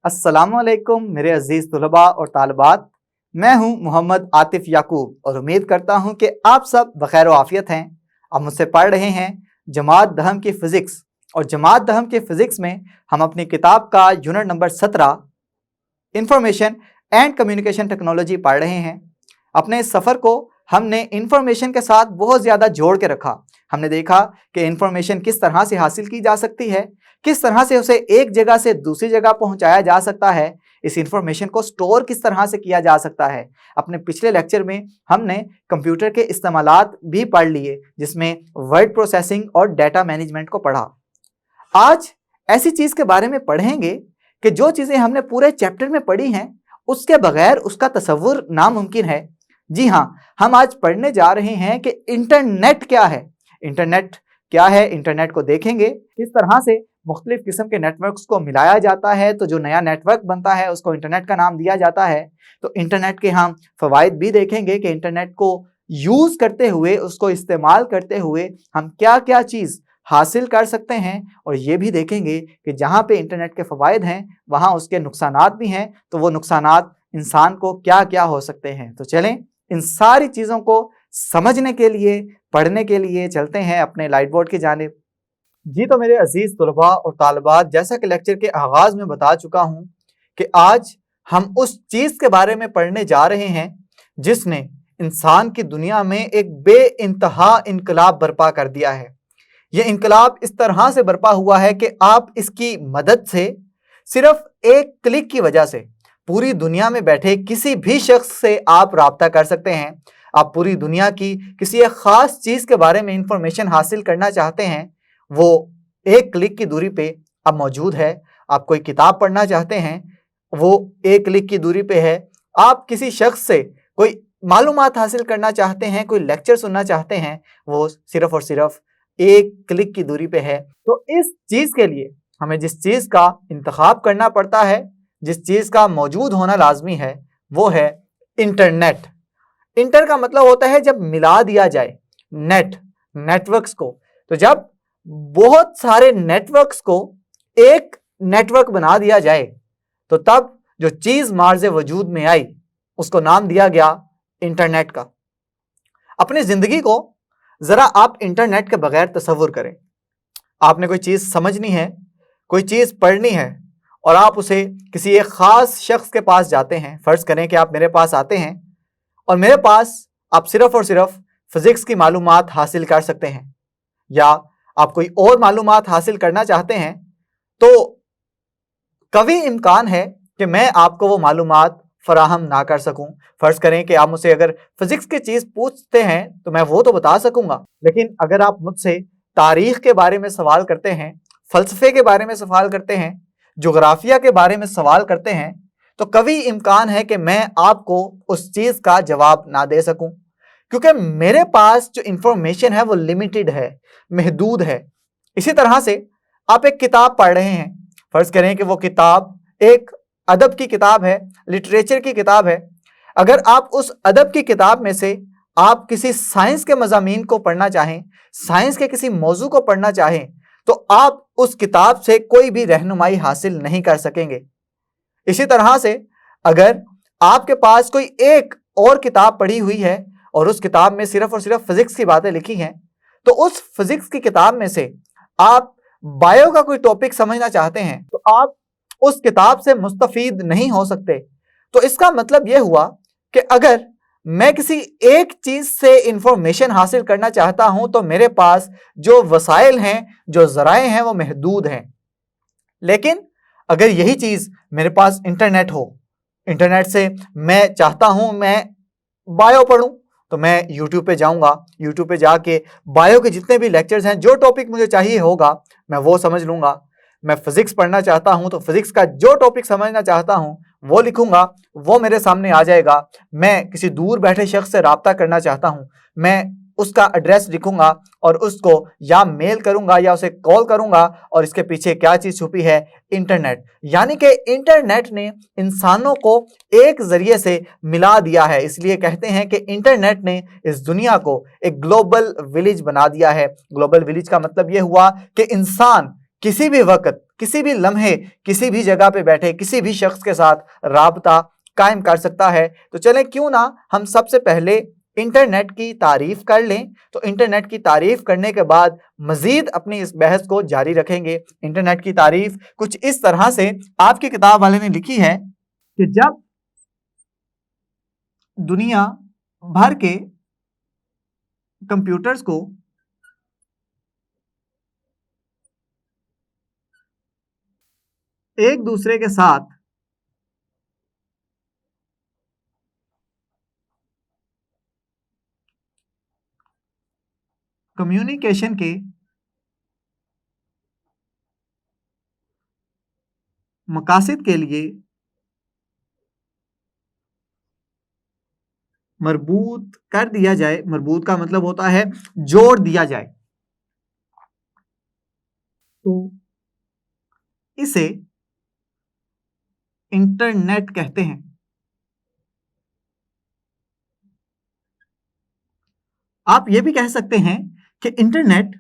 अस्सलाम वालेकुम मेरे अजीज तुलबा और तालिबात। मैं हूं मोहम्मद आतिफ याकूब और उम्मीद करता हूं कि आप सब बखैर आफियत हैं। आप मुझसे पढ़ रहे हैं जमात दहम की फ़िज़िक्स, और जमात दहम की फ़िज़िक्स में हम अपनी किताब का unit number 17 information and communication technology पढ़ रहे हैं। अपने इस सफ़र को हमने इंफॉर्मेशन के साथ बहुत ज़्यादा जोड़ के रखा। हमने देखा कि इंफॉर्मेशन किस तरह से हासिल की जा सकती है, किस तरह से उसे एक जगह से दूसरी जगह पहुंचाया जा सकता है, इस इंफॉर्मेशन को स्टोर किस तरह से किया जा सकता है। अपने पिछले लेक्चर में हमने कंप्यूटर के इस्तेमालात भी पढ़ लिए, जिसमें वर्ड प्रोसेसिंग और डाटा मैनेजमेंट को पढ़ा। आज ऐसी चीज़ के बारे में पढ़ेंगे कि जो चीज़ें हमने पूरे चैप्टर में पढ़ी हैं उसके बगैर उसका तसव्वुर नामुमकिन है। जी हाँ, हम आज पढ़ने जा रहे हैं कि इंटरनेट क्या है। इंटरनेट क्या है, इंटरनेट को देखेंगे किस तरह से मुख्तलिफ किस्म के नेटवर्क्स को मिलाया जाता है, तो जो नया नेटवर्क बनता है उसको इंटरनेट का नाम दिया जाता है। तो इंटरनेट के हम फ़वाइद भी देखेंगे कि इंटरनेट को यूज़ करते हुए, उसको इस्तेमाल करते हुए हम क्या क्या चीज़ हासिल कर सकते हैं, और ये भी देखेंगे कि जहाँ पे इंटरनेट के फ़वाइद हैं वहाँ उसके नुकसानात भी हैं, तो वो नुकसानात इंसान को क्या क्या हो सकते हैं। तो चलें इन सारी चीज़ों को समझने के लिए, पढ़ने के लिए चलते हैं अपने लाइट बोर्ड की जानिब। जी तो मेरे अजीज़ तुलबा और तालिबात, जैसा कि लेक्चर के आगाज़ में बता चुका हूँ कि आज हम उस चीज़ के बारे में पढ़ने जा रहे हैं जिसने इंसान की दुनिया में एक बेइंतहा इनकलाब बर्पा कर दिया है। ये इनकलाब इस तरह से बर्पा हुआ है कि आप इसकी मदद से सिर्फ एक क्लिक की वजह से पूरी दुनिया में बैठे किसी भी शख्स से आप राब्ता कर सकते हैं। आप पूरी दुनिया की किसी एक ख़ास चीज़ के बारे में इंफॉर्मेशन हासिल करना चाहते हैं, वो एक क्लिक की दूरी पे अब मौजूद है। आप कोई किताब पढ़ना चाहते हैं, वो एक क्लिक की दूरी पे है। आप किसी शख्स से कोई मालूमात हासिल करना चाहते हैं, कोई लेक्चर सुनना चाहते हैं, वो सिर्फ़ और सिर्फ एक क्लिक की दूरी पे है। तो इस चीज़ के लिए हमें जिस चीज़ का इंतखाब करना पड़ता है, जिस चीज़ का मौजूद होना लाजमी है, वो है इंटरनेट। इंटर का मतलब होता है जब मिला दिया जाए नेटवर्क्स को। तो जब बहुत सारे नेटवर्क्स को एक नेटवर्क बना दिया जाए, तो तब जो चीज़ मार्ज़े वजूद में आई उसको नाम दिया गया इंटरनेट का। अपनी ज़िंदगी को ज़रा आप इंटरनेट के बगैर तसव्वुर करें। आपने कोई चीज़ समझनी है, कोई चीज़ पढ़नी है, और आप उसे किसी एक ख़ास शख्स के पास जाते हैं। फ़र्ज़ करें कि आप मेरे पास आते हैं और मेरे पास आप सिर्फ़ और सिर्फ फ़िज़िक्स की मालूमात हासिल कर सकते हैं, या आप कोई और मालूमात हासिल करना चाहते हैं, तो कभी इम्कान है कि मैं आपको वो मालूमात फ़राहम ना कर सकूं। फ़र्ज़ करें कि आप मुझसे अगर फ़िज़िक्स की चीज़ पूछते हैं तो मैं वो तो बता सकूंगा, लेकिन अगर आप मुझसे तारीख़ के बारे में सवाल करते हैं, फ़लसफ़े के बारे में सवाल करते हैं, जोग्राफ़िया के बारे में सवाल करते हैं, तो कभी इम्कान है कि मैं आपको उस चीज़ का जवाब ना दे सकूं, क्योंकि मेरे पास जो इंफॉर्मेशन है वो लिमिटेड है, महदूद है। इसी तरह से आप एक किताब पढ़ रहे हैं। फ़र्ज़ करें कि वो किताब एक अदब की किताब है, लिटरेचर की किताब है। अगर आप उस अदब की किताब में से आप किसी साइंस के मज़ामीन को पढ़ना चाहें, साइंस के किसी मौजू को पढ़ना चाहें, तो आप उस किताब से कोई भी रहनुमाई हासिल नहीं कर सकेंगे। इसी तरह से अगर आपके पास कोई एक और किताब पढ़ी हुई है और उस किताब में सिर्फ और सिर्फ फिजिक्स की बातें लिखी हैं, तो उस फिजिक्स की किताब में से आप बायो का कोई टॉपिक समझना चाहते हैं, तो आप उस किताब से मुस्तफीद नहीं हो सकते। तो इसका मतलब यह हुआ कि अगर मैं किसी एक चीज से इंफॉर्मेशन हासिल करना चाहता हूं, तो मेरे पास जो वसाइल हैं, जो ज़राए हैं, वो महदूद हैं। लेकिन अगर यही चीज मेरे पास इंटरनेट हो, इंटरनेट से मैं चाहता हूं मैं बायो पढ़ूं, तो मैं यूट्यूब पे जाऊंगा, यूट्यूब पे जाके बायो के जितने भी लेक्चर्स हैं, जो टॉपिक मुझे चाहिए होगा मैं वो समझ लूंगा। मैं फिजिक्स पढ़ना चाहता हूं तो फिजिक्स का जो टॉपिक समझना चाहता हूं वो लिखूंगा, वो मेरे सामने आ जाएगा। मैं किसी दूर बैठे शख्स से राब्ता करना चाहता हूं, मैं उसका एड्रेस लिखूंगा और उसको या मेल करूंगा या उसे कॉल करूंगा, और इसके पीछे क्या चीज़ छुपी है? इंटरनेट। यानी कि इंटरनेट ने इंसानों को एक जरिए से मिला दिया है। इसलिए कहते हैं कि इंटरनेट ने इस दुनिया को एक ग्लोबल विलेज बना दिया है। ग्लोबल विलेज का मतलब यह हुआ कि इंसान किसी भी वक्त کسی بھی لمحے کسی بھی جگہ پہ بیٹھے کسی بھی شخص کے ساتھ رابطہ قائم کر سکتا ہے۔ تو چلیں کیوں نہ ہم سب سے پہلے انٹرنیٹ کی تعریف کر لیں۔ تو انٹرنیٹ کی تعریف کرنے کے بعد مزید اپنی اس بحث کو جاری رکھیں گے۔ انٹرنیٹ کی تعریف کچھ اس طرح سے آپ کی کتاب والے نے لکھی ہے کہ جب دنیا بھر کے کمپیوٹرز کو ایک دوسرے کے ساتھ کمیونیکیشن کے مقاصد کے لیے مربوط کر دیا جائے، مربوط کا مطلب ہوتا ہے جوڑ دیا جائے، تو اسے انٹرنیٹ کہتے ہیں۔ آپ یہ بھی کہہ سکتے ہیں کہ انٹرنیٹ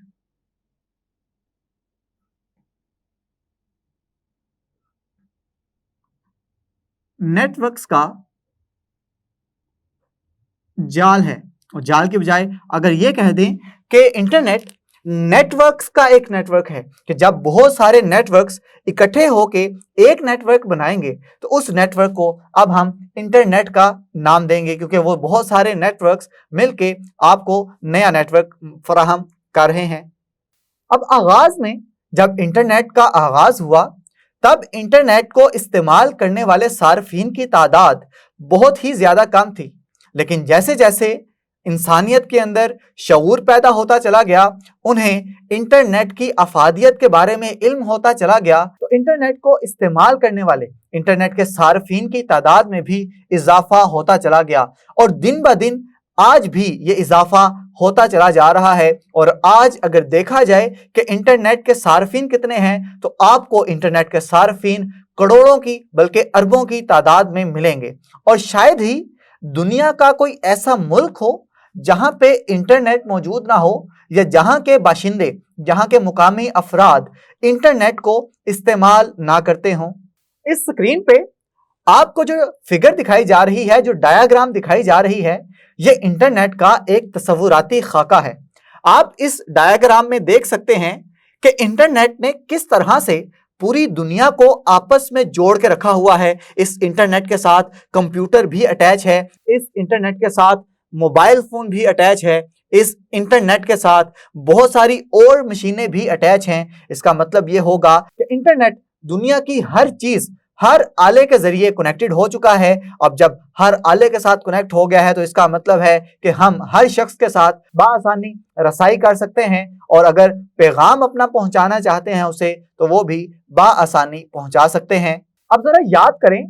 نیٹ ورکس کا جال ہے، اور جال کے بجائے اگر یہ کہہ دیں کہ انٹرنیٹ نیٹ ورکس کا ایک نیٹ ورک ہے، کہ جب بہت سارے نیٹ ورکس اکٹھے ہو کے ایک نیٹ ورک بنائیں گے تو اس نیٹ ورک کو اب ہم انٹرنیٹ کا نام دیں گے، کیونکہ وہ بہت سارے نیٹ ورکس مل کے آپ کو نیا نیٹ ورک فراہم کر رہے ہیں۔ اب آغاز میں جب انٹرنیٹ کا آغاز ہوا تب انٹرنیٹ کو استعمال کرنے والے صارفین کی تعداد بہت ہی زیادہ کم تھی، لیکن جیسے جیسے انسانیت کے اندر شعور پیدا ہوتا چلا گیا، انہیں انٹرنیٹ کی افادیت کے بارے میں علم ہوتا چلا گیا، تو انٹرنیٹ کو استعمال کرنے والے انٹرنیٹ کے صارفین کی تعداد میں بھی اضافہ ہوتا چلا گیا، اور دن بہ دن آج بھی یہ اضافہ ہوتا چلا جا رہا ہے۔ اور آج اگر دیکھا جائے کہ انٹرنیٹ کے صارفین کتنے ہیں تو آپ کو انٹرنیٹ کے صارفین کروڑوں کی بلکہ اربوں کی تعداد میں ملیں گے، اور شاید ہی دنیا کا کوئی ایسا ملک ہو جہاں پہ انٹرنیٹ موجود نہ ہو، یا جہاں کے باشندے، جہاں کے مقامی افراد انٹرنیٹ کو استعمال نہ کرتے ہوں۔ اس سکرین پہ آپ کو جو فگر دکھائی جا رہی ہے، جو ڈایاگرام دکھائی جا رہی ہے، یہ انٹرنیٹ کا ایک تصوراتی خاکہ ہے۔ آپ اس ڈایاگرام میں دیکھ سکتے ہیں کہ انٹرنیٹ نے کس طرح سے پوری دنیا کو آپس میں جوڑ کے رکھا ہوا ہے۔ اس انٹرنیٹ کے ساتھ کمپیوٹر بھی اٹیچ ہے، اس انٹرنیٹ کے ساتھ موبائل فون بھی اٹیچ ہے، اس انٹرنیٹ کے ساتھ بہت ساری اور مشینیں بھی اٹیچ ہیں۔ اس کا مطلب یہ ہوگا کہ انٹرنیٹ دنیا کی ہر چیز ہر آلے کے ذریعے کنیکٹڈ ہو چکا ہے۔ اب جب ہر آلے کے ساتھ کنیکٹ ہو گیا ہے تو اس کا مطلب ہے کہ ہم ہر شخص کے ساتھ بآسانی رسائی کر سکتے ہیں، اور اگر پیغام اپنا پہنچانا چاہتے ہیں اسے تو وہ بھی بآسانی پہنچا سکتے ہیں۔ اب ذرا یاد کریں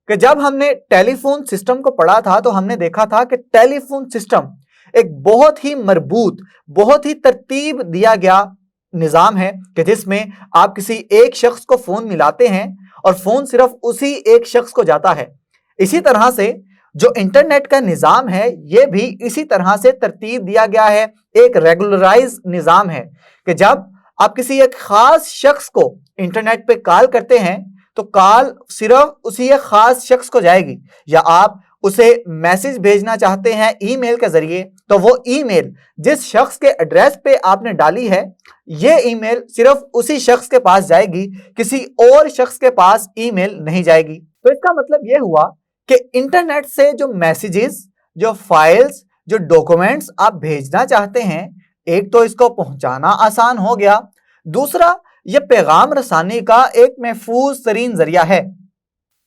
کہ جب ہم نے ٹیلی فون سسٹم کو پڑھا تھا تو ہم نے دیکھا تھا کہ ٹیلی فون سسٹم ایک بہت ہی مربوط، بہت ہی ترتیب دیا گیا نظام ہے، کہ جس میں آپ کسی ایک شخص کو فون ملاتے ہیں اور فون صرف اسی ایک شخص کو جاتا ہے۔ اسی طرح سے جو انٹرنیٹ کا نظام ہے یہ بھی اسی طرح سے ترتیب دیا گیا ہے، ایک ریگولرائز نظام ہے، کہ جب آپ کسی ایک خاص شخص کو انٹرنیٹ پہ کال کرتے ہیں تو کال صرف اسی ایک خاص شخص کو جائے گی، یا آپ اسے میسج بھیجنا چاہتے ہیں ای میل کے ذریعے تو وہ ای میل جس شخص کے ایڈریس پہ آپ نے ڈالی ہے یہ ای میل صرف اسی شخص کے پاس جائے گی، کسی اور شخص کے پاس ای میل نہیں جائے گی۔ تو اس کا مطلب یہ ہوا کہ انٹرنیٹ سے جو میسیجز، جو فائلز، جو ڈاکومنٹس آپ بھیجنا چاہتے ہیں، ایک تو اس کو پہنچانا آسان ہو گیا، دوسرا یہ پیغام رسانی کا ایک محفوظ ترین ذریعہ ہے۔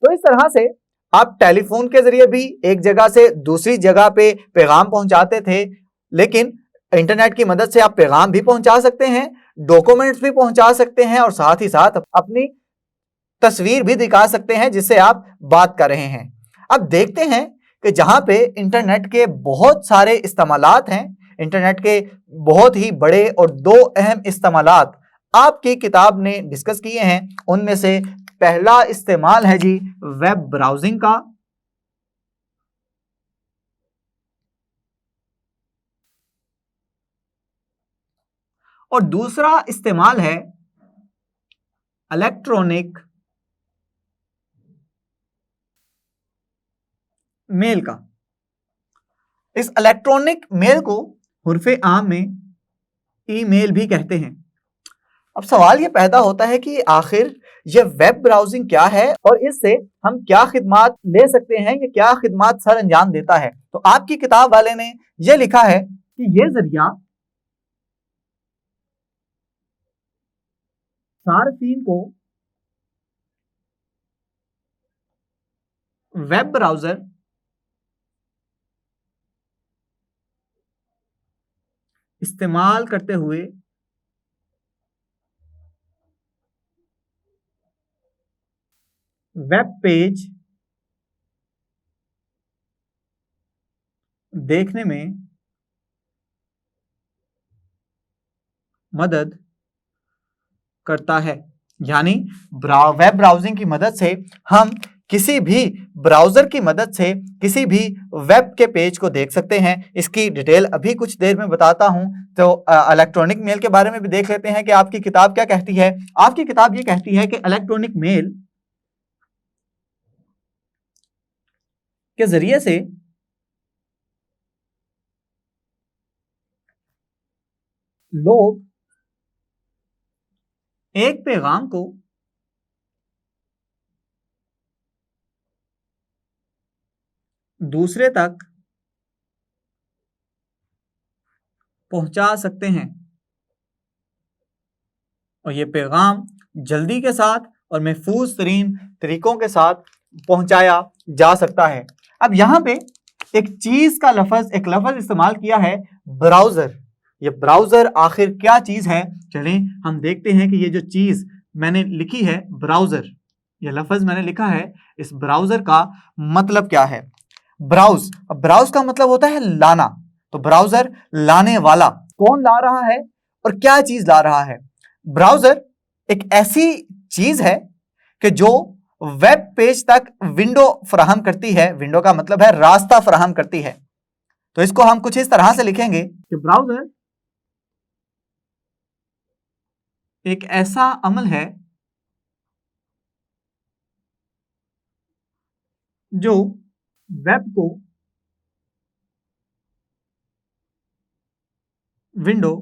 تو اس طرح سے آپ ٹیلی فون کے ذریعے بھی ایک جگہ سے دوسری جگہ پہ پیغام پہنچاتے تھے، لیکن انٹرنیٹ کی مدد سے آپ پیغام بھی پہنچا سکتے ہیں، ڈاکومنٹس بھی پہنچا سکتے ہیں، اور ساتھ ہی ساتھ اپنی تصویر بھی دکھا سکتے ہیں جس سے آپ بات کر رہے ہیں۔ اب دیکھتے ہیں کہ جہاں پہ انٹرنیٹ کے بہت سارے استعمالات ہیں، انٹرنیٹ کے بہت ہی بڑے اور دو اہم استعمالات آپ کی کتاب نے ڈسکس کیے ہیں، ان میں سے پہلا استعمال ہے جی ویب براؤزنگ کا، اور دوسرا استعمال ہے इलेक्ट्रॉनिक मेल का। इस इलेक्ट्रॉनिक मेल को हुर्फे आम में ईमेल भी कहते हैं। अब सवाल ये पैदा होता है कि आखिर ये वेब ब्राउजिंग क्या है और इससे हम क्या खिदमात ले सकते हैं, ये क्या खिदमात सर अंजाम देता है। तो आपकी किताब वाले ने ये लिखा है कि ये जरिया सार्फिन को वेब ब्राउजर इस्तेमाल करते हुए वेब पेज देखने में मदद करता है। यानी वेब ब्राउजिंग की मदद से हम किसी भी ब्राउजर की मदद से किसी भी वेब के पेज को देख सकते हैं। इसकी डिटेल अभी कुछ देर में बताता हूं। तो इलेक्ट्रॉनिक मेल के बारे में भी देख लेते हैं कि आपकी किताब क्या कहती है। आपकी किताब ये कहती है कि इलेक्ट्रॉनिक मेल के जरिए से लोग एक पैगाम को दूसरे तक पहुंचा सकते हैं और ये पैगाम जल्दी के साथ और महफूज तरीन तरीकों के साथ पहुंचाया जा सकता है। अब यहाँ पे एक चीज का एक लफ्ज इस्तेमाल किया है, ब्राउजर। ये ब्राउजर आखिर क्या चीज है, चलिए हम देखते हैं कि ये जो चीज मैंने लिखी है ब्राउजर, ये लफ्ज मैंने लिखा है, इस ब्राउजर का मतलब क्या है। ब्राउज, अब ब्राउज का मतलब होता है लाना, तो ब्राउजर लाने वाला, कौन ला रहा है और क्या चीज ला रहा है। ब्राउजर एक ऐसी चीज है कि जो वेब पेज तक विंडो फराहम करती है। विंडो का मतलब है रास्ता फराहम करती है। तो इसको हम कुछ इस तरह से लिखेंगे कि ब्राउजर एक ऐसा अमल है जो वेब को विंडो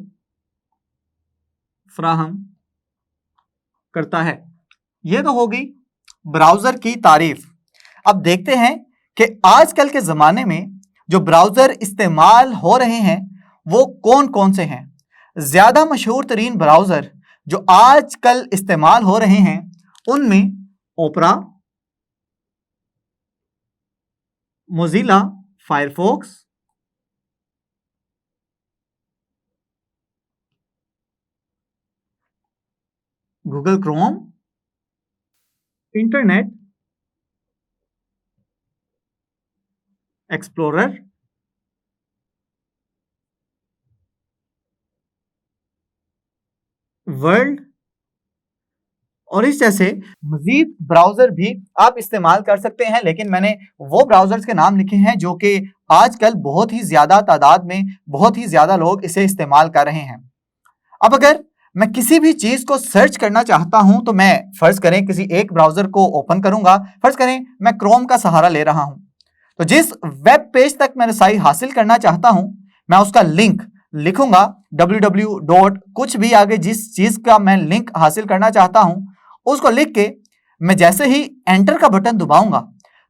फराहम करता है। यह तो होगी ब्राउजर की तारीफ। अब देखते हैं कि आजकल के जमाने में जो ब्राउजर इस्तेमाल हो रहे हैं वो कौन कौन से हैं। ज्यादा मशहूर तरीन ब्राउजर जो आजकल इस्तेमाल हो रहे हैं उनमें Opera, Mozilla Firefox, Google Chrome, Internet Explorer, world और इस जैसे मजीद ब्राउजर भी आप इस्तेमाल कर सकते हैं। लेकिन मैंने वो ब्राउजर्स के नाम लिखे हैं जो कि आजकल बहुत ही ज्यादा तादाद में बहुत ही ज्यादा लोग इसे इस्तेमाल कर रहे हैं। अब अगर मैं किसी भी चीज को सर्च करना चाहता हूं तो मैं फर्ज करें किसी एक ब्राउजर को ओपन करूंगा। फर्ज करें मैं क्रोम का सहारा ले रहा हूं, तो जिस वेब पेज तक मैं रसाई हासिल करना चाहता हूं मैं उसका लिंक लिखूंगा www. कुछ भी आगे जिस चीज का मैं लिंक हासिल करना चाहता हूं उसको लिख के मैं जैसे ही एंटर का बटन दबाऊंगा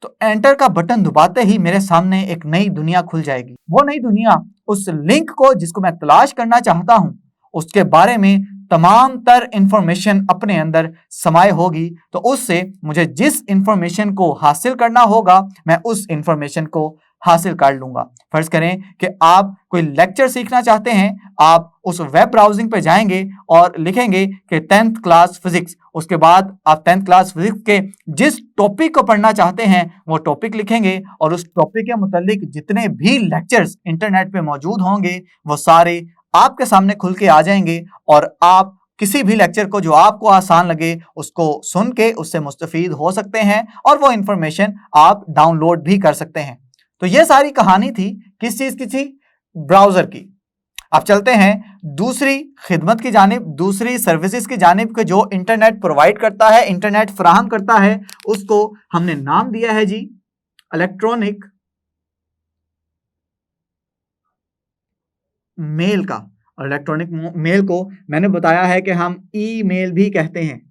तो एंटर का बटन दबाते ही मेरे सामने एक नई दुनिया खुल जाएगी। वो नई दुनिया उस लिंक को जिसको मैं तलाश करना चाहता हूं उसके बारे में तमाम तर इंफॉर्मेशन अपने अंदर समाये होगी। तो उससे मुझे जिस इंफॉर्मेशन को हासिल करना होगा मैं उस इंफॉर्मेशन को हासिल कर लूंगा। फर्ज करें कि आप कोई लेक्चर सीखना चाहते हैं, आप उस वेब ब्राउजिंग पे जाएंगे और लिखेंगे कि 10th क्लास फिजिक्स, उसके बाद आप 10th क्लास फिजिक्स के जिस टॉपिक को पढ़ना चाहते हैं वो टॉपिक लिखेंगे और उस टॉपिक के मुतालिक जितने भी लेक्चर्स इंटरनेट पे मौजूद होंगे वो सारे आपके सामने खुल के आ जाएंगे और आप किसी भी लेक्चर को जो आपको आसान लगे उसको सुन के उससे मुस्तफीद हो सकते हैं और वो इंफॉर्मेशन आप डाउनलोड भी कर सकते हैं। तो ये सारी कहानी थी किस चीज की थी, ब्राउजर की। अब चलते हैं दूसरी खिदमत की जानिब, दूसरी सर्विसेज की जानिब के जो इंटरनेट प्रोवाइड करता है, इंटरनेट फराहम करता है, उसको हमने नाम दिया है जी इलेक्ट्रॉनिक मेल का। और इलेक्ट्रॉनिक मेल को मैंने बताया है कि हम ईमेल भी कहते हैं।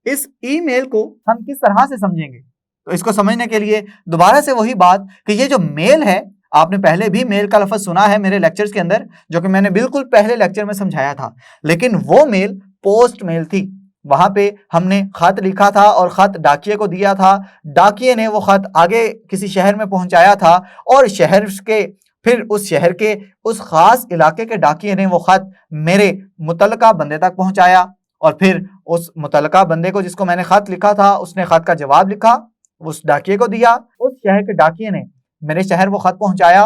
इस ईमेल को हम किस तरह से समझेंगे, तो इसको समझने के लिए दोबारा से वही बात कि ये जो मेल है, आपने पहले भी मेल का लफ्ज सुना है मेरे लेक्चर्स के अंदर, जो कि मैंने बिल्कुल पहले लेक्चर में समझाया था, लेकिन वो मेल पोस्ट मेल थी। वहां पे हमने खत लिखा था और खत डाकिये को दिया था, डाकिये ने वो खत आगे किसी शहर में पहुंचाया था, और शहर के फिर उस शहर के उस खास इलाके के डाकिये ने वो खत मेरे मुतल्लका बंदे तक पहुंचाया, और फिर उस मुतल्लका बंदे को जिसको मैंने खत लिखा था, उसने खत का जवाब लिखा, उस डाकिये को दिया, उस शहर के डाकिये ने मेरे शहर वो खत पहुंचाया,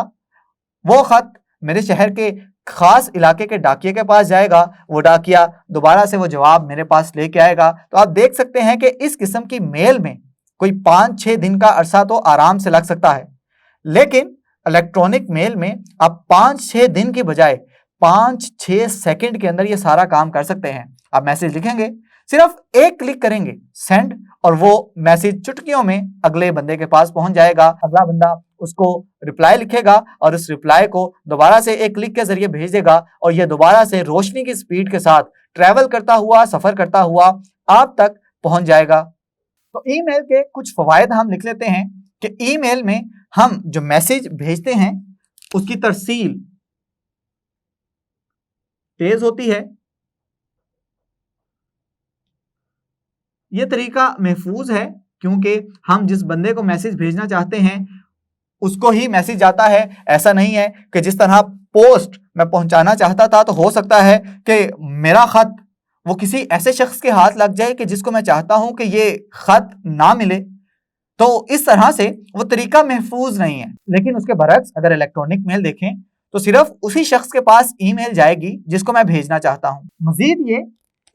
वो खत मेरे शहर के खास इलाके के डाकिये के पास जाएगा, वो डाकिया दोबारा से वो जवाब मेरे पास लेके आएगा। तो आप देख सकते हैं कि इस किस्म की मेल में कोई 5-6 दिन का अरसा तो आराम से लग सकता है, लेकिन इलेक्ट्रॉनिक मेल में आप 5-6 दिन की बजाय 5-6 सेकंड के अंदर ये सारा काम कर सकते हैं। आप मैसेज लिखेंगे, सिर्फ एक क्लिक करेंगे सेंड, और वो मैसेज चुटकियों में अगले बंदे के पास पहुंच जाएगा। अगला बंदा उसको रिप्लाई लिखेगा और उस रिप्लाई को दोबारा से एक क्लिक के जरिए भेज देगा, और ये दोबारा से रोशनी की स्पीड के साथ ट्रैवल करता हुआ, सफर करता हुआ आप तक पहुंच जाएगा। तो ईमेल के कुछ फवायद हम लिख लेते हैं कि ईमेल में हम जो मैसेज भेजते हैं उसकी तरसील तेज होती है, यह तरीका महफूज है क्योंकि हम जिस बंदे को मैसेज भेजना चाहते हैं उसको ही मैसेज जाता है। ऐसा नहीं है कि जिस तरह पोस्ट मैं पहुंचाना चाहता था, तो हो सकता है कि मेरा खत वो किसी ऐसे शख्स के हाथ लग जाए कि जिसको मैं चाहता हूं कि ये खत ना मिले, तो इस तरह से वो तरीका महफूज नहीं है। लेकिन उसके बरक्स अगर इलेक्ट्रॉनिक मेल देखें तो सिर्फ उसी शख्स के पास ईमेल जाएगी जिसको मैं भेजना चाहता हूं। मजीद ये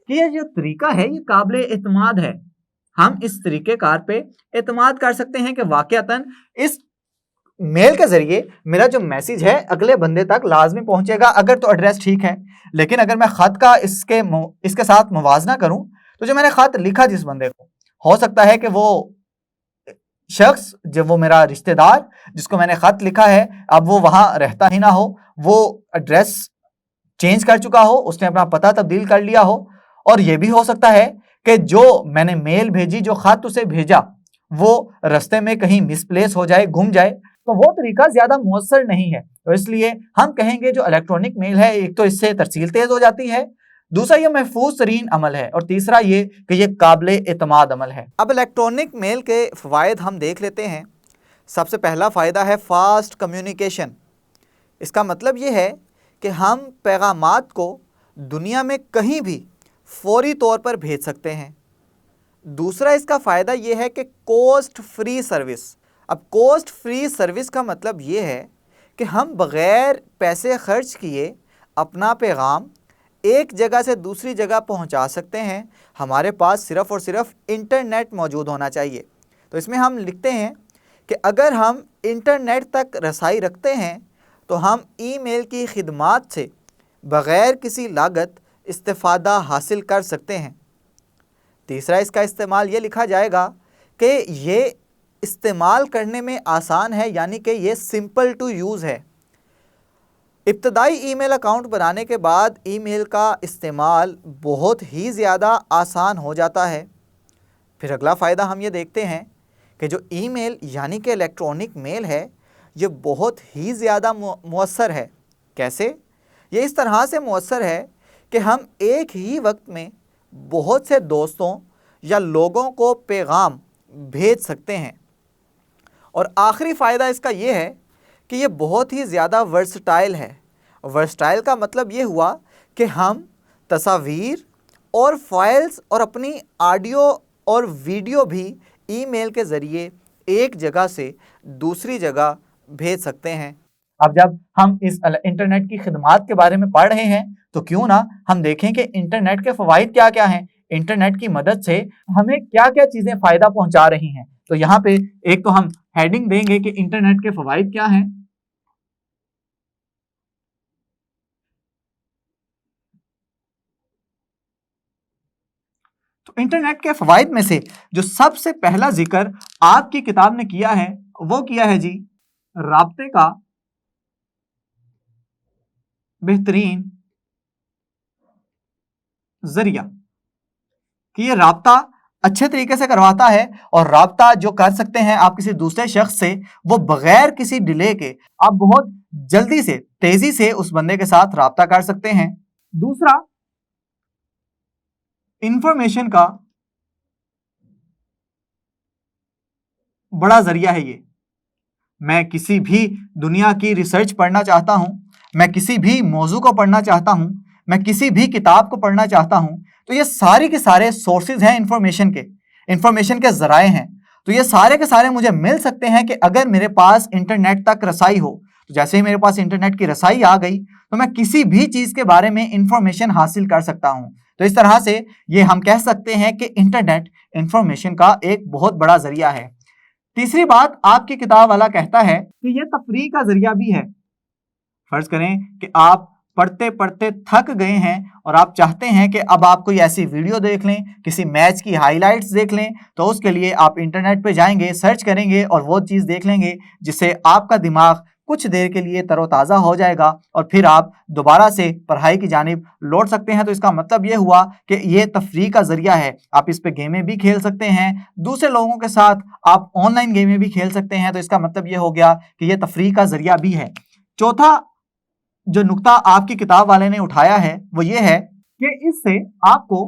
कि ये जो तरीका है ये काबिल एतमाद है, हम इस तरीके कार पे एतमाद कर सकते हैं कि वाकयातन इस मेल के जरिए मेरा जो मैसेज है अगले बंदे तक लाजमी पहुंचेगा, अगर तो एड्रेस ठीक है। लेकिन अगर मैं खत का इसके साथ मुवाजना करूं, तो जो मैंने खत लिखा जिस बंदे को, हो सकता है कि वो शख्स, जब वो मेरा रिश्तेदार जिसको मैंने खत लिखा है, अब वो वहां रहता ही ना हो, वो एड्रेस चेंज कर चुका हो, उसने अपना पता तब्दील कर लिया हो, और ये भी हो सकता है कि जो मैंने मेल भेजी, जो खत उसे भेजा, वो रास्ते में कहीं मिसप्लेस हो जाए, गुम जाए, तो वो तरीका ज्यादा मुअस्सर नहीं है। तो इसलिए हम कहेंगे जो इलेक्ट्रॉनिक मेल है, एक तो इससे तरसील तेज हो जाती है, दूसरा ये महफूज तरीन अमल है, और तीसरा ये कि ये काबिले एतमाद अमल है। अब इलेक्ट्रॉनिक मेल के फ़वाइद हम देख लेते हैं। सबसे पहला फ़ायदा है फास्ट कम्युनिकेशन। इसका मतलब ये है कि हम पैगामात को दुनिया में कहीं भी फौरी तौर पर भेज सकते हैं। दूसरा इसका फ़ायदा ये है कि कोस्ट फ्री सर्विस। अब कोस्ट फ्री सर्विस का मतलब ये है कि हम बग़ैर पैसे खर्च किए अपना पैगाम एक जगह से दूसरी जगह पहुंचा सकते हैं। हमारे पास सिर्फ़ और सिर्फ इंटरनेट मौजूद होना चाहिए। तो इसमें हम लिखते हैं कि अगर हम इंटरनेट तक रसाई रखते हैं तो हम ईमेल की खिदमात से बग़ैर किसी लागत इस्तेफ़ादा हासिल कर सकते हैं। तीसरा इसका इस्तेमाल ये लिखा जाएगा कि ये इस्तेमाल करने में आसान है, यानी कि ये सिंपल टू यूज़ है। इब्तदाई ईमेल अकाउंट बनाने के बाद ईमेल का इस्तेमाल बहुत ही ज़्यादा आसान हो जाता है। फिर अगला फ़ायदा हम ये देखते हैं कि जो ईमेल यानी कि इलेक्ट्रॉनिक मेल है, ये बहुत ही ज़्यादा मुअस्सर है। कैसे? ये इस तरह से मुअस्सर है कि हम एक ही वक्त में बहुत से दोस्तों या लोगों को पैगाम भेज सकते हैं। और आखिरी फ़ायदा इसका ये है कि ये बहुत ही ज़्यादा वर्सटाइल है। वर्सटाइल का मतलब ये हुआ कि हम तस्वीर और फाइल्स और अपनी ऑडियो और वीडियो भी ईमेल के ज़रिए एक जगह से दूसरी जगह भेज सकते हैं। अब जब हम इस इंटरनेट की खिदमात के बारे में पढ़ रहे हैं तो क्यों ना हम देखें कि इंटरनेट के फ़वाइद क्या क्या हैं, इंटरनेट की मदद से हमें क्या क्या चीज़ें फ़ायदा पहुंचा रही हैं। तो यहाँ पे एक तो हम हेडिंग देंगे कि इंटरनेट के फ़वाइद क्या हैं, تو انٹرنیٹ کے فوائد میں سے جو سب سے پہلا ذکر آپ کی کتاب نے کیا ہے وہ کیا ہے جی رابطے کا بہترین ذریعہ، کہ یہ رابطہ اچھے طریقے سے کرواتا ہے، اور رابطہ جو کر سکتے ہیں آپ کسی دوسرے شخص سے وہ بغیر کسی ڈیلے کے آپ بہت جلدی سے تیزی سے اس بندے کے ساتھ رابطہ کر سکتے ہیں۔ دوسرا، انفارمیشن کا بڑا ذریعہ ہے یہ۔ میں کسی بھی دنیا کی ریسرچ پڑھنا چاہتا ہوں، میں کسی بھی موضوع کو پڑھنا چاہتا ہوں، میں کسی بھی کتاب کو پڑھنا چاہتا ہوں، تو یہ سارے کے سارے سورسز ہیں انفارمیشن کے ذرائع ہیں، تو یہ سارے کے سارے مجھے مل سکتے ہیں کہ اگر میرے پاس انٹرنیٹ تک رسائی ہو۔ تو جیسے ہی میرے پاس انٹرنیٹ کی رسائی آ گئی تو میں کسی بھی چیز کے بارے میں انفارمیشن حاصل کر سکتا ہوں۔ تو اس طرح سے یہ ہم کہہ سکتے ہیں کہ انٹرنیٹ انفارمیشن کا ایک بہت بڑا ذریعہ ہے۔ تیسری بات آپ کی کتاب والا کہتا ہے کہ یہ تفریح کا ذریعہ بھی ہے۔ فرض کریں کہ آپ پڑھتے پڑھتے تھک گئے ہیں اور آپ چاہتے ہیں کہ اب آپ کوئی ایسی ویڈیو دیکھ لیں، کسی میچ کی ہائی لائٹس دیکھ لیں، تو اس کے لیے آپ انٹرنیٹ پہ جائیں گے، سرچ کریں گے اور وہ چیز دیکھ لیں گے جس سے آپ کا دماغ کچھ دیر کے لیے تر و تازہ ہو جائے گا اور پھر آپ دوبارہ سے پڑھائی کی جانب لوٹ سکتے ہیں۔ تو اس کا مطلب یہ ہوا کہ یہ تفریح کا ذریعہ ہے۔ آپ اس پہ گیمیں بھی کھیل سکتے ہیں، دوسرے لوگوں کے ساتھ آپ آن لائن گیمیں بھی کھیل سکتے ہیں۔ تو اس کا مطلب یہ ہو گیا کہ یہ تفریح کا ذریعہ بھی ہے۔ چوتھا جو نقطہ آپ کی کتاب والے نے اٹھایا ہے وہ یہ ہے کہ اس سے آپ کو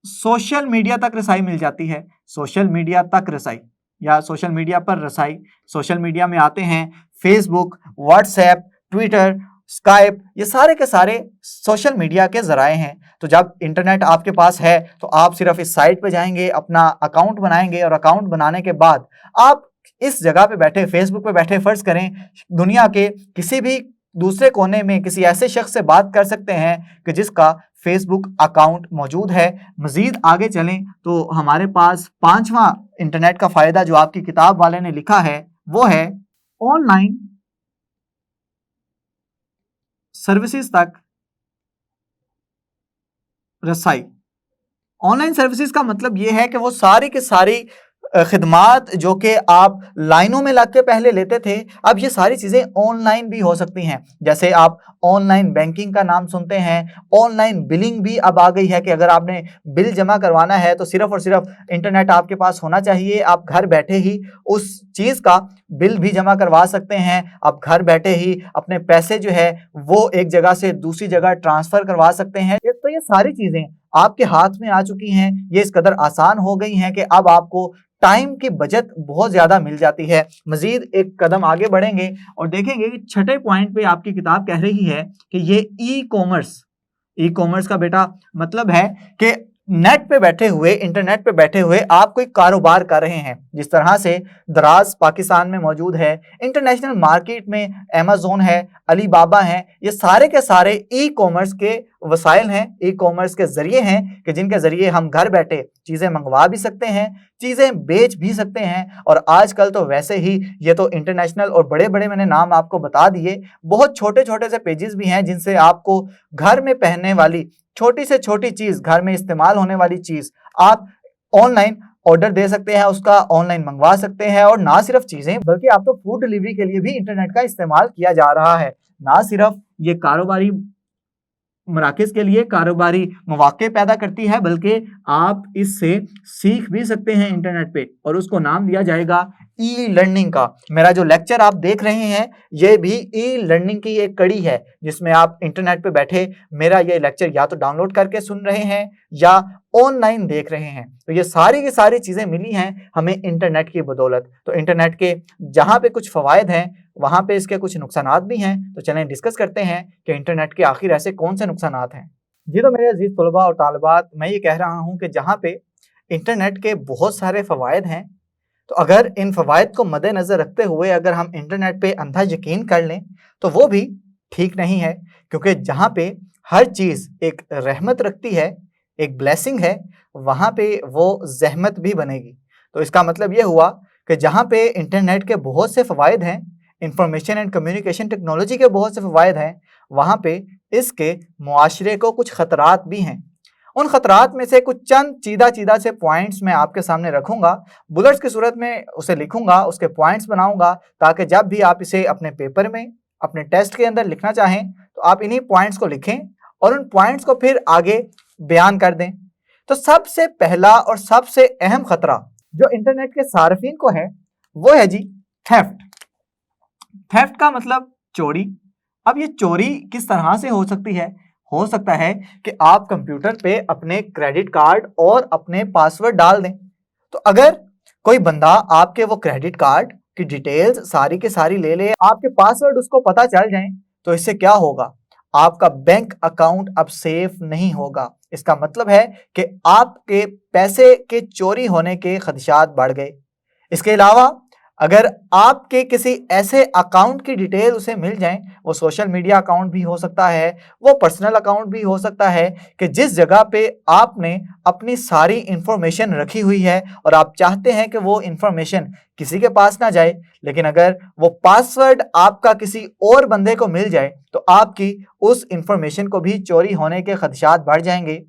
سوشل میڈیا تک رسائی مل جاتی ہے۔ سوشل میڈیا تک رسائی یا سوشل میڈیا پر رسائی، سوشل میڈیا میں آتے ہیں فیس بک، واٹس ایپ، ٹویٹر، اسکائپ، یہ سارے کے سارے سوشل میڈیا کے ذرائع ہیں۔ تو جب انٹرنیٹ آپ کے پاس ہے تو آپ صرف اس سائٹ پہ جائیں گے، اپنا اکاؤنٹ بنائیں گے، اور اکاؤنٹ بنانے کے بعد آپ اس جگہ پہ بیٹھے، فیس بک پہ بیٹھے، فرض کریں دنیا کے کسی بھی دوسرے کونے میں کسی ایسے شخص سے بات کر سکتے ہیں کہ جس کا فیس بک اکاؤنٹ موجود ہے۔ مزید آگے چلیں تو ہمارے پاس پانچواں انٹرنیٹ کا فائدہ جو آپ کی کتاب والے نے لکھا ہے وہ ہے آن لائن سروسز تک رسائی۔ آن لائن سروسز کا مطلب یہ ہے کہ وہ ساری کی ساری خدمات جو کہ آپ لائنوں میں لگ کے پہلے لیتے تھے، اب یہ ساری چیزیں آن لائن بھی ہو سکتی ہیں۔ جیسے آپ آن لائن بینکنگ کا نام سنتے ہیں، آن لائن بلنگ بھی اب آ گئی ہے کہ اگر آپ نے بل جمع کروانا ہے تو صرف اور صرف انٹرنیٹ آپ کے پاس ہونا چاہیے، آپ گھر بیٹھے ہی اس چیز کا بل بھی جمع کروا سکتے ہیں۔ آپ گھر بیٹھے ہی اپنے پیسے جو ہے وہ ایک جگہ سے دوسری جگہ ٹرانسفر کروا سکتے ہیں۔ تو یہ ساری چیزیں آپ کے ہاتھ میں آ چکی ہیں، یہ اس قدر آسان ہو گئی ہیں کہ اب آپ کو ٹائم کی بچت بہت زیادہ مل جاتی ہے۔ مزید ایک قدم آگے بڑھیں گے اور دیکھیں گے کہ چھٹے پوائنٹ پہ آپ کی کتاب کہہ رہی ہے کہ یہ ای کامرس کا بیٹا مطلب ہے کہ نیٹ پہ بیٹھے ہوئے، انٹرنیٹ پہ بیٹھے ہوئے آپ کوئی کاروبار کر رہے ہیں۔ جس طرح سے دراز پاکستان میں موجود ہے، انٹرنیشنل مارکیٹ میں ایمیزون ہے، علی بابا ہیں، یہ سارے کے سارے ای کامرس کے وسائل ہیں، ای کامرس کے ذریعے ہیں کہ جن کے ذریعے ہم گھر بیٹھے چیزیں منگوا بھی سکتے ہیں، چیزیں بیچ بھی سکتے ہیں۔ اور آج کل تو ویسے ہی یہ تو انٹرنیشنل اور بڑے بڑے میں نے نام آپ کو بتا دیے، بہت چھوٹے چھوٹے سے پیجز بھی ہیں جن سے آپ کو گھر میں پہننے والی چھوٹی سے چھوٹی چیز، گھر میں استعمال ہونے والی چیز آپ آن لائن آرڈر دے سکتے ہیں، اس کا آن لائن منگوا سکتے ہیں۔ اور نہ صرف چیزیں بلکہ آپ کو فوڈ ڈیلیوری کے لیے بھی انٹرنیٹ کا استعمال کیا جا رہا ہے۔ نہ صرف یہ کاروباری مراکز کے لیے کاروباری مواقع پیدا کرتی ہے بلکہ آپ اس سے سیکھ بھی سکتے ہیں انٹرنیٹ پہ، اور اس کو نام دیا جائے گا ای لرننگ کا۔ میرا جو لیکچر آپ دیکھ رہے ہیں یہ بھی ای لرننگ کی ایک کڑی ہے جس میں آپ انٹرنیٹ پہ بیٹھے میرا یہ لیکچر یا تو ڈاؤن لوڈ کر کے سن رہے ہیں یا آن لائن دیکھ رہے ہیں۔ تو یہ ساری کی ساری چیزیں ملی ہیں ہمیں انٹرنیٹ کی بدولت۔ تو انٹرنیٹ کے جہاں پہ کچھ فوائد ہیں وہاں پہ اس کے کچھ نقصانات بھی ہیں، تو چلیں ڈسکس کرتے ہیں کہ انٹرنیٹ کے آخر ایسے کون سے نقصانات ہیں۔ جی تو میرے عزیز طلباء اور طالبات، میں یہ کہہ رہا ہوں کہ جہاں پہ انٹرنیٹ کے بہت سارے فوائد ہیں، تو اگر ان فوائد کو مد نظر رکھتے ہوئے اگر ہم انٹرنیٹ پہ اندھا یقین کر لیں تو وہ بھی ٹھیک نہیں ہے، کیونکہ جہاں پہ ہر چیز ایک رحمت رکھتی ہے، ایک بلیسنگ ہے، وہاں پہ وہ زحمت بھی بنے گی۔ تو اس کا مطلب یہ ہوا کہ جہاں پہ انٹرنیٹ کے بہت سے فوائد ہیں، انفارمیشن اینڈ کمیونیکیشن ٹیکنالوجی کے بہت سے فوائد ہیں، وہاں پہ اس کے معاشرے کو کچھ خطرات بھی ہیں۔ उन खतरात में से कुछ चंद चीदा चीदा से पॉइंट्स मैं आपके सामने रखूंगा, बुलेट्स की सूरत में उसे लिखूंगा, उसके पॉइंट्स बनाऊंगा, ताकि जब भी आप इसे अपने पेपर में, अपने टेस्ट के अंदर लिखना चाहें तो आप इन्हीं पॉइंट्स को लिखें और उन पॉइंट्स को फिर आगे बयान कर दें। तो सबसे पहला और सबसे अहम खतरा जो इंटरनेट के सार्फिन को है वो है जी थेफ्ट। थेफ्ट का मतलब चोरी। अब ये चोरी किस तरह से हो सकती है? हो सकता है कि आप कंप्यूटर पे अपने क्रेडिट कार्ड और अपने पासवर्ड डाल दें, तो अगर कोई बंदा आपके वो क्रेडिट कार्ड की डिटेल्स सारी के सारी ले ले, आपके पासवर्ड उसको पता चल जाए, तो इससे क्या होगा? आपका बैंक अकाउंट अब सेफ नहीं होगा। इसका मतलब है कि आपके पैसे के चोरी होने के खदशात बढ़ गए। इसके अलावा अगर आपके किसी ऐसे अकाउंट की डिटेल उसे मिल जाए, वो सोशल मीडिया अकाउंट भी हो सकता है, वो पर्सनल अकाउंट भी हो सकता है, कि जिस जगह पे आपने अपनी सारी इंफॉर्मेशन रखी हुई है और आप चाहते हैं कि वो इंफॉर्मेशन किसी के पास ना जाए, लेकिन अगर वो पासवर्ड आपका किसी और बंदे को मिल जाए तो आपकी उस इंफॉर्मेशन को भी चोरी होने के खदशात बढ़ जाएंगे।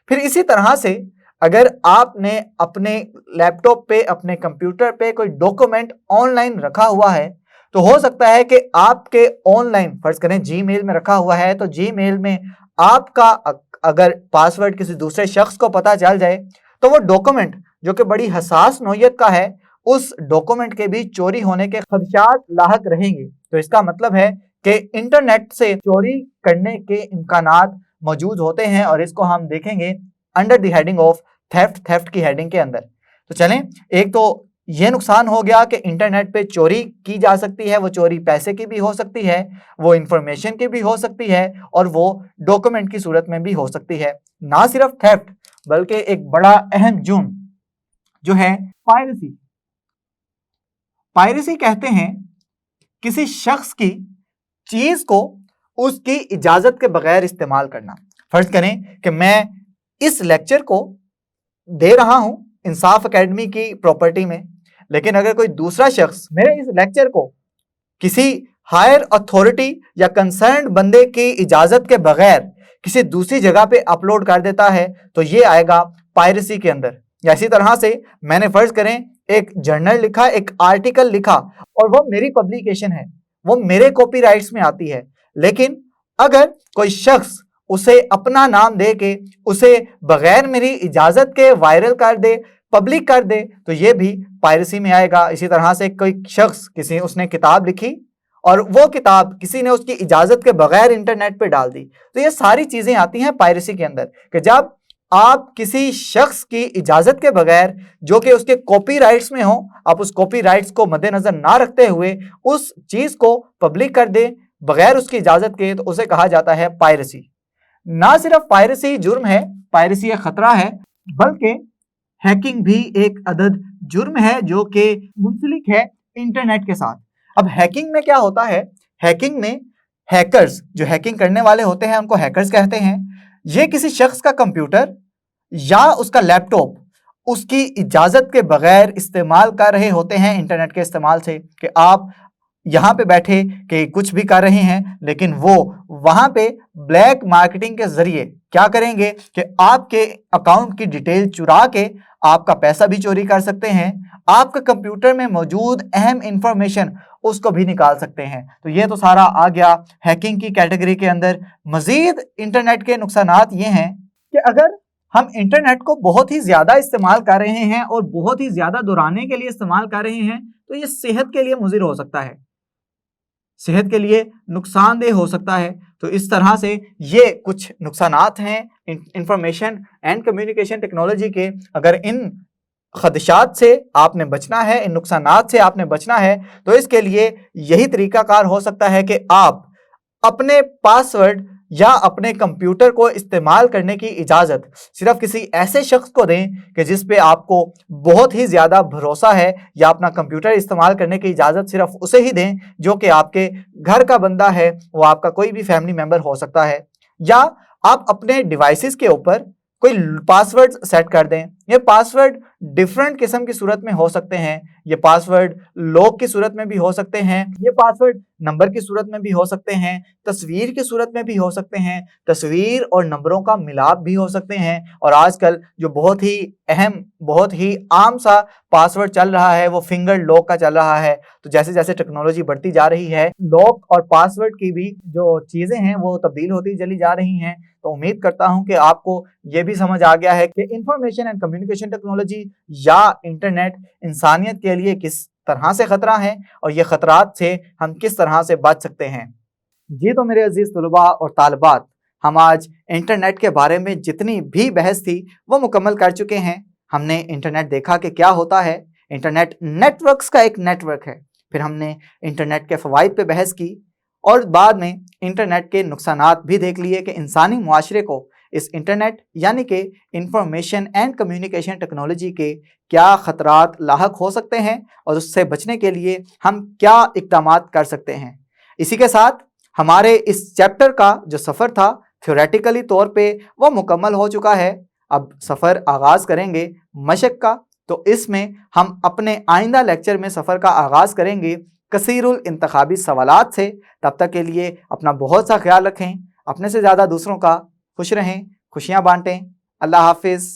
फिर इसी तरह से अगर आपने अपने लैपटॉप पे, अपने कंप्यूटर पे कोई डॉक्यूमेंट ऑनलाइन रखा हुआ है, तो हो सकता है कि आपके ऑनलाइन, फर्ज करें जीमेल में रखा हुआ है, तो जीमेल में आपका अगर पासवर्ड किसी दूसरे शख्स को पता चल जाए तो वो डॉक्यूमेंट जो कि बड़ी हसास नौयत का है, उस डॉक्यूमेंट के भी चोरी होने के खदशात लाहक रहेंगे। तो इसका मतलब है कि इंटरनेट से चोरी करने के इम्कानात मौजूद होते हैं और इसको हम देखेंगे under the heading of theft की हेडिंग के अंदर। तो चलें, एक तो ये नुकसान हो गया कि इंटरनेट पे चोरी की जा सकती है। वो चोरी पैसे की भी हो सकती है, वो इंफॉर्मेशन की भी हो सकती है और वो डॉक्यूमेंट की सूरत में भी हो सकती है। ना सिर्फ थेफ्ट बल्कि एक बड़ा अहम जुर्म जो है पायरेसी। पायरेसी कहते हैं किसी शख्स की चीज को उसकी इजाजत के बगैर इस्तेमाल करना। फर्ज करें कि मैं इस लेक्चर को दे रहा हूं इंसाफ एकेडमी की प्रॉपर्टी में, लेकिन अगर कोई दूसरा शख्स मेरे इस लेक्चर को किसी हायर अथॉरिटी या कंसर्न्ड बंदे की इजाजत के बगैर किसी दूसरी जगह पे अपलोड कर देता है तो ये आएगा पायरेसी के अंदर। या इसी तरह से मैंने फर्ज करें एक जर्नल लिखा, एक आर्टिकल लिखा और वो मेरी पब्लिकेशन है, वो मेरे कॉपीराइट्स में आती है, लेकिन अगर कोई शख्स उसे अपना नाम दे के उसे बगैर मेरी इजाजत के वायरल कर दे, पब्लिक कर दे, तो ये भी पायरेसी में आएगा। इसी तरह से कोई शख्स, उसने किताब लिखी और वो किताब किसी ने उसकी इजाजत के बगैर इंटरनेट पे डाल दी, तो ये सारी चीजें आती हैं पायरेसी के अंदर। कि जब आप किसी शख्स की इजाजत के बगैर, जो कि उसके कॉपीराइट्स में हो, आप उस कॉपीराइट्स को मद्देनजर ना रखते हुए उस चीज को पब्लिक कर दे बगैर उसकी इजाजत के, तो उसे कहा जाता है पायरेसी। ना सिर्फ पायरेसी जुर्म है, पायरेसी एक खतरा है, बल्कि हैकिंग भी एक अदद जुर्म है जो कि मुंसलिक है इंटरनेट के साथ। अब हैकिंग में क्या होता है? हैकिंग में हैकर्स, जो हैकिंग करने वाले होते हैं उनको हैकर्स कहते हैं। ये किसी शख्स का कंप्यूटर या उसका लैपटॉप उसकी इजाजत के बगैर इस्तेमाल कर रहे होते हैं इंटरनेट के इस्तेमाल से, कि आप यहाँ पे बैठे कि कुछ भी कर रहे हैं, लेकिन वो वहां पे ब्लैक मार्केटिंग के जरिए क्या करेंगे कि आपके अकाउंट की डिटेल चुरा के आपका पैसा भी चोरी कर सकते हैं, आपके कंप्यूटर में मौजूद अहम इंफॉर्मेशन उसको भी निकाल सकते हैं। तो ये तो सारा आ गया हैकिंग की कैटेगरी के अंदर। मजीद इंटरनेट के नुकसानात ये हैं कि अगर हम इंटरनेट को बहुत ही ज्यादा इस्तेमाल कर रहे हैं और बहुत ही ज्यादा दोहराने के लिए इस्तेमाल कर रहे हैं, तो ये सेहत के लिए मुज़िर हो सकता है, सेहत के लिए नुकसानदेह हो सकता है। तो इस तरह से ये कुछ नुकसानात हैं इंफॉर्मेशन एंड कम्युनिकेशन टेक्नोलॉजी के। अगर इन खदशात से आपने बचना है, इन नुकसानात से आपने बचना है, तो इसके लिए यही तरीकाकार हो सकता है कि आप अपने पासवर्ड या अपने कंप्यूटर को इस्तेमाल करने की इजाज़त सिर्फ किसी ऐसे शख्स को दें कि जिस पे आपको बहुत ही ज़्यादा भरोसा है, या अपना कंप्यूटर इस्तेमाल करने की इजाज़त सिर्फ उसे ही दें जो कि आपके घर का बंदा है, वो आपका कोई भी फैमिली मेम्बर हो सकता है। या आप अपने डिवाइसेस के ऊपर कोई पासवर्ड सेट कर दें, ये पासवर्ड डिफरेंट किस्म की सूरत में हो सकते हैं, ये पासवर्ड लॉग की सूरत में भी हो सकते हैं, ये पासवर्ड नंबर की सूरत में भी हो सकते हैं, तस्वीर की सूरत में भी हो सकते हैं, तस्वीर और नंबरों का मिलाप भी हो सकते हैं, और आजकल जो बहुत ही अहम, बहुत ही आम सा पासवर्ड चल रहा है वो फिंगर लॉक का चल रहा है। तो जैसे जैसे टेक्नोलॉजी बढ़ती जा रही है, लॉक और पासवर्ड की भी जो चीज़ें हैं वो तब्दील होती चली जा रही हैं। तो उम्मीद करता हूं कि आपको ये भी समझ आ गया है कि इंफॉर्मेशन एंड कम्युनिकेशन टेक्नोलॉजी या इंटरनेट इंसानियत के लिए किस तरह से खतरा है और ये खतरात से हम किस तरह से बच सकते हैं। जी तो मेरे अजीज तलबा और तालिबात, हम आज इंटरनेट के बारे में जितनी भी बहस थी वो मुकम्मल कर चुके हैं। हमने इंटरनेट देखा कि क्या होता है, इंटरनेट नेटवर्क्स का एक नेटवर्क है। फिर हमने इंटरनेट के फ़वाइद पे बहस की और बाद में इंटरनेट के नुकसानात भी देख लिए कि इंसानी मुआशरे को इस इंटरनेट यानी कि इंफॉर्मेशन एंड कम्युनिकेशन टेक्नोलॉजी के क्या ख़तरात लाहक हो सकते हैं और उससे बचने के लिए हम क्या इक़दामात कर सकते हैं। इसी के साथ हमारे इस चैप्टर का जो सफ़र था थ्योरेटिकली तौर पे वो मुकम्मल हो चुका है। अब सफ़र आगाज़ करेंगे मशक़ का। तो इसमें हम अपने आइंदा लेक्चर में सफ़र का आगाज़ करेंगे कसीरुल इंतखाबी सवालात से। तब तक के लिए अपना बहुत सा ख्याल रखें, अपने से ज़्यादा दूसरों का खुश रहें, खुशियाँ बांटें। अल्लाह हाफिज़।